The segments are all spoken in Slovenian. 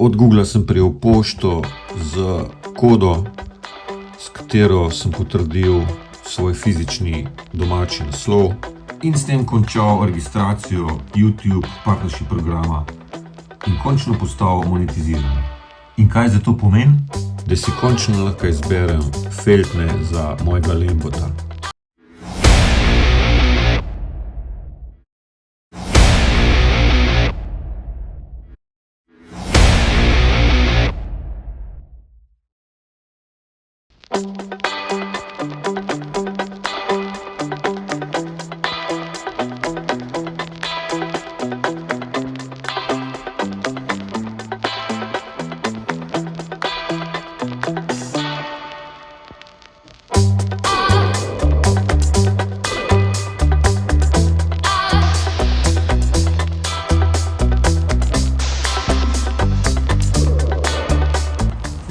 Od Googla sem prejel pošto z kodo, s katero sem potrdil svoj fizični domači naslov in s tem končal registracijo YouTube partnership programa in končno postal monetiziran. In kaj za to pomeni? Da si končno lahko izberem feltne za mojega Lembota.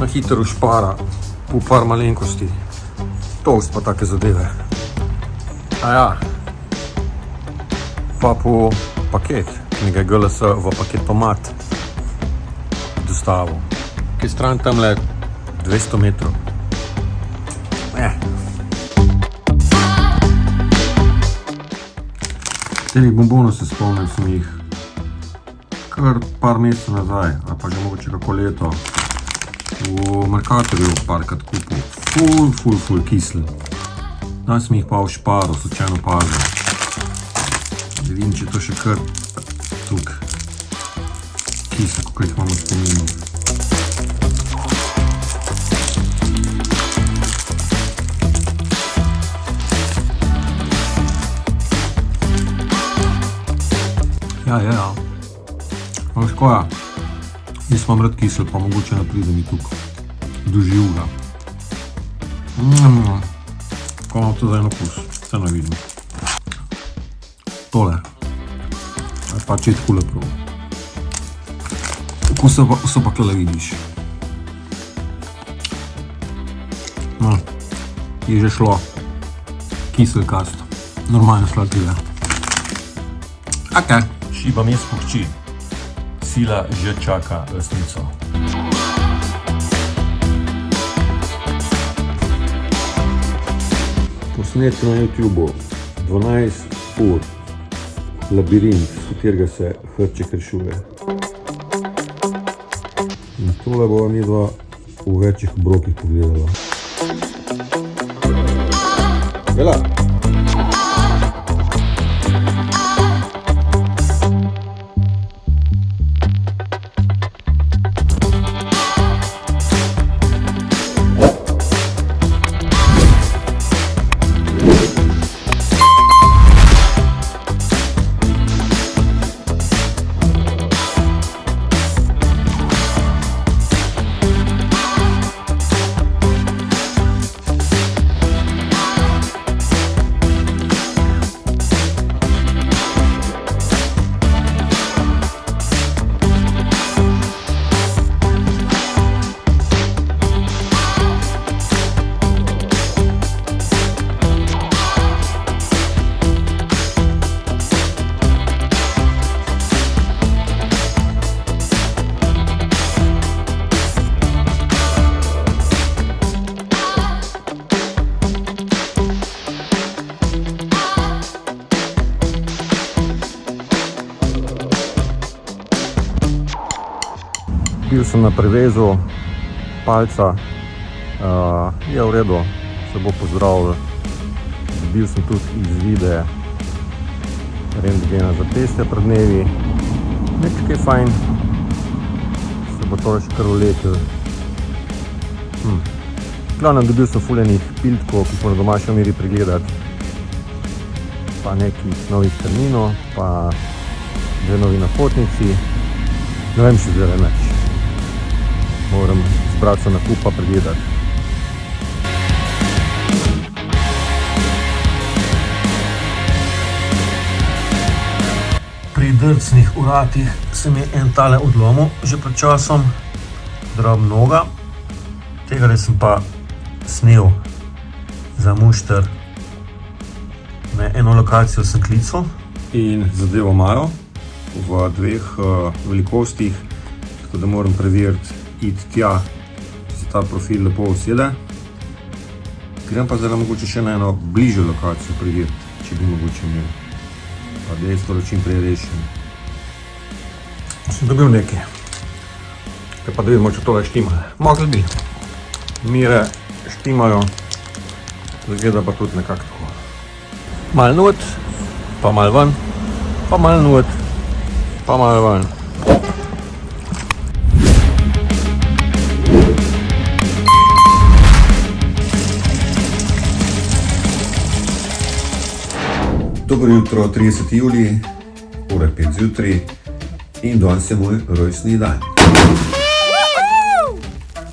Na hitro špara, po par malenkosti, toast pa take zadeve. Aja, pa po paket, ki ga je GLS v paketomat dostavil. Ki je stran tamle 200 metrov. Teh bombonov se spomnim, sem jih kar par mesecev nazaj, ali pa že mogoče kako leto, v Mercatorju parkrat kupil. Ful kisli. Danes sem jih pa v šparu, slučajno pazil. Da vidim, če to še kar tuk kisli, kako jih imamo spominu. Ja. Veš koja? Jaz imam rad kisel, pa mogoče ne pride mi tukaj do živega. Kako imam to za en okus? Vse ne vidim. Tole. Pa če takole prav. Okusa pa tole vidiš. No, je že šlo. Kiselkasto. Normalno sladkega. Ok. Šiba mesko hči. Sila že čaka resnico. Posnet na YouTubeu 12 ur labirint, s katerega se hrček rešuje. In tole bova midva v večjih obrokih pogledala. Vela! Bil sem na prevezu palca, je v redu, se bo pozdravil. Dobil sem tudi izvide rentgena zapestja pred dnevi. Nekaj fajn, se bo to še kar vlekel. Glavno dobil sem fuljenih piltkov, ki smo na domačem meri pregledati. Pa nekih novih terminov, pa dve novi napotnici. Ne vem še zdaj več. Moram zbrati se nakup pa pregledati. Pri drcnih vratih se mi je en tale odlomil že pred časom, drobna noga. Tega sem pa snel za mušter. Na eno lokacijo sem klical in zadevo imajo v dveh velikostih. tako da moram preveriti, iti tja, se ta profil lepo usede. Grem pa zdaj mogoče še na eno bližjo lokacijo preveriti, če bi mogoče imel. Pa dejstvo, da čim prej rešim. Sem dobil nekaj. Kaj pa da vidimo, če tole štima. Mogli bi. Mire štimajo. Zgleda pa tudi nekako tako. Malo not, pa malo ven, pa malo not, pa malo ven. Dobro jutro, 30. julij, ura 5 zjutraj in danes je moj rojstni dan.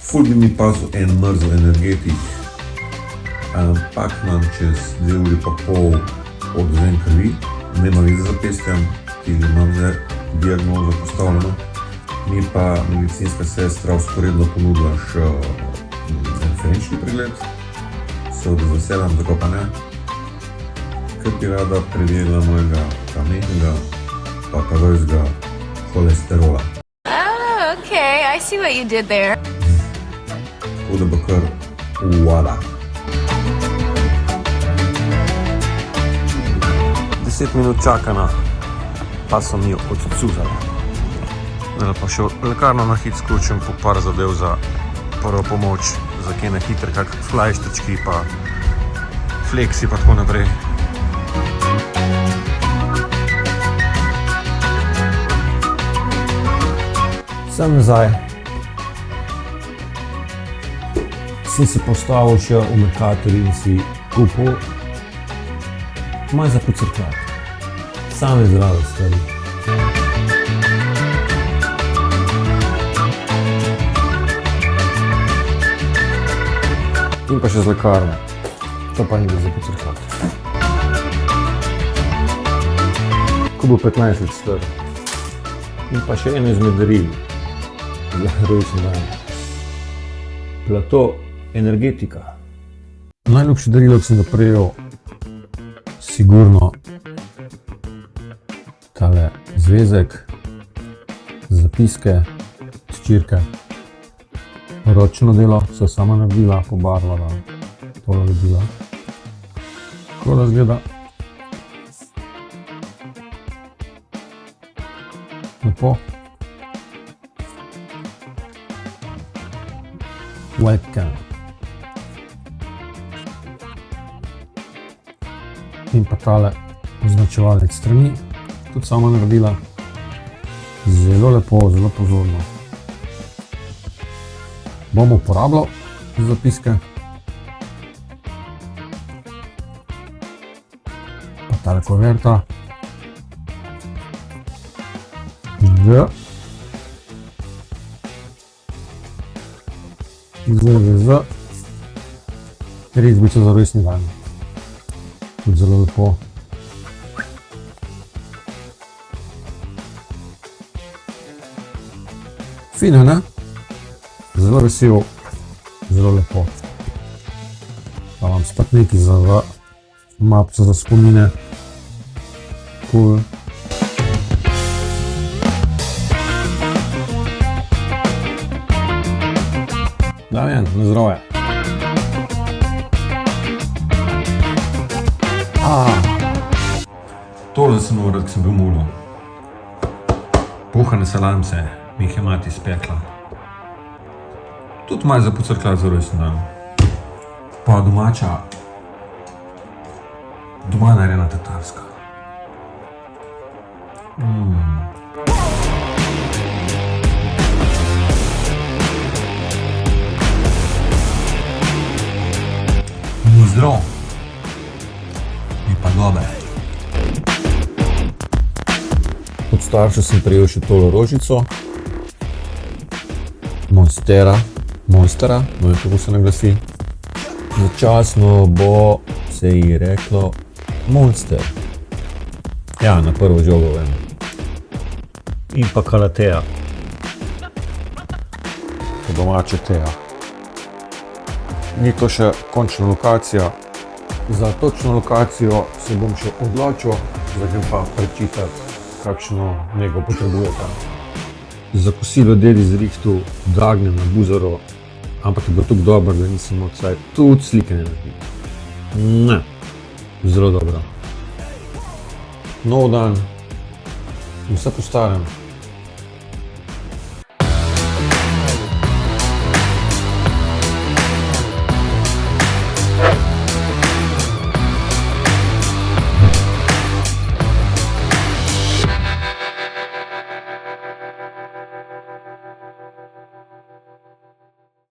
Ful bi mi pazil en mrzel energetik, ampak nam čez 2 uri pa pol odvzem krvi, nema veze za zapestjem, ki imam zdaj diagnozo postavljeno. Mi pa medicinska sestra vzporedno ponudila še referenčni pregled, seveda z veseljem, zakaj pa ne. Ker bi rada preverila mojega kamenjega pa krvnega holesterola. Oh, okay. I see what you did there. Tako da bo kar voila. 10 minut čakanja, pa so mi odcuzali. Zdaj pa še v lekarno na hit skočim po par zadev za prvo pomoč, za kene hitre, kak flajštrički pa fleksi pa tako naprej. Sem nazaj. Sem si postavil še v Mercatorju in si kupil malo za pocrkljati. Same zdrave stvari. In pa še z lekarne. To pa ni za pocrkljati. Kupil 15 let star. In pa še eno izmed daril. Za rojstni dan. Plato energetika. Najljubše darilo, ki sem ga prejel, sigurno tale zvezek, zapiske, hčerke, ročno delo, so sama naredila, pobarvala, tole naredila. Tako da izgleda lepo. Webcam. In pa tale označevalec strani, tudi sama naredila. Zelo lepo, zelo pozorno. Bom uporabljal zapiske. Pa tale kuverta. ZVZ, risbica za rojstni dan. Tudi zelo lepo. Fino, ne? Zelo vesel, zelo lepo. Pa vam spet nekaj za mapco za spomine. Cool. Damjan, na zdravje. Tole sem naredil, ko sem bil mulo. Puhane salamce, mi jih je mati spekla. Tudi malo za pocrkljati za rojstni dan. Pa domača, doma narejena tatarska. Ni zdrav, je pa dober. Od starša sem prejel še tolo rožico. Monstera, ne vem, kako se naglasi. Začasno bo se ji reklo Monster. Ja, na prvo žogo vem. In pa Kalatea. Po domače Teja. Ni to še končna lokacija. Za točno lokacijo se bom še odločil, zdaj pa prečitati, kakšno nego potrebujete. za kosilo dedi zrihtu Dagnem na buzaro, ampak je bilo tako dobro, da nisem mogel vsaj tudi slike ne narediti. Ne, zelo dobro. Nov dan, vse po starem.